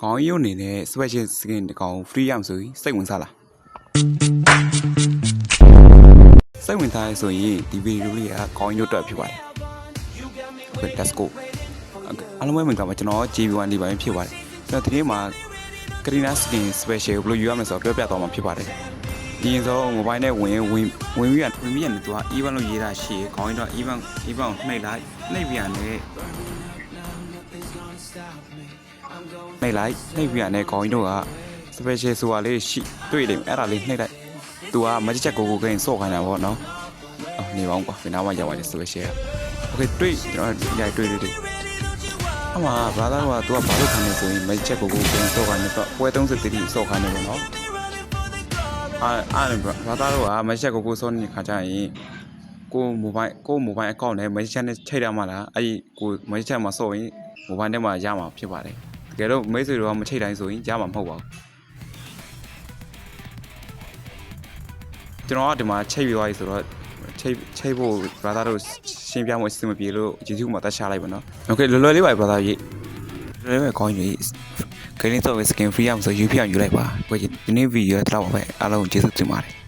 ခေါင်းရုပ်နေနဲ့ special skin တကောင် free ရမဆိုစိတ်ဝင်စားလားစိတ်ဝင်စားရဆိုရင်ဒီဗီဒီယိုလေးကခေါင်းရုပ်တက်ဖြစ်ပါတယ် Okay let's go အားလုံးပဲမင်္ဂလာပါကျွန်တော် JB1 ဒီပိုင်းဖြစ်ပါတယ်ကျွန်တော်ဒီနေ့မှာ Karina skin special ဘယ်လိုယူရမလဲဆိုတော့ပြောပြသွားမှာဖြစ်ပါတယ်ဒီရင်ဆုံး mobile နဲ့ဝင်ပြီးရသူက even လို့ရေးတာရှိခေါင်းရုပ်တော့ even နှိပ်လိုက်နှိပ်ပြန်နဲ့နှိပ်ပြရနဲ့ခေါင်းတို့က special ဆိုတာလေးရှိတွေ့တယ်အဲ့ဒါလေးနှိပ်လိုက်သူက magic check ကိုကိန်းစော့ခိုင်းတာပေါ့နော်နေပါဦးကွာဒီနားမှာရောက်ပါတယ် special okay တွေ့ကျွန်တော်ရိုက်တွေ့အမှဘာသာကသူကဘာလို့ခံနေဆိုရင် magic check ကိုကိန်းစော့ခိုင်းနေတော့ပွဲ30တိစော့ခိုင်းနေပေါ့နော်ဘာသာတော့က magic check ကိုစော့နေခါကြရင်ကို mobile account နဲ့ magic check နဲ့ချိန်ရမှာလားအဲ့ဒီကို magic check မှာစော့ရင် mobile ထဲမှာရမှာဖြစ်ပါတယ်တကယ်တော့မိတ်ဆွေတို့ကမချိတ်တိုင်းဆိုရင်ရမှာမဟုတ်ပါဘူးကျွန်တော်ကဒီမှာချိတ်ပြီးသွားပြီဆိုတော့ချိတ်ဖို့ brother တို့ရှင်းပြမှုအဆင်မပြေလို့ YouTube မှာတက်ချလိုက်ပါနော် Okay လွယ်လွယ်လေးပါ brother ကြီးလွယ်လွယ်ခေါင်းကြီး Green Software Skin Free ရအောင်ဆို YouTube ယူလိုက်ပါဒီနေ့ video တော့ပဲအားလုံးကျေးဇူးတင်ပါတယ်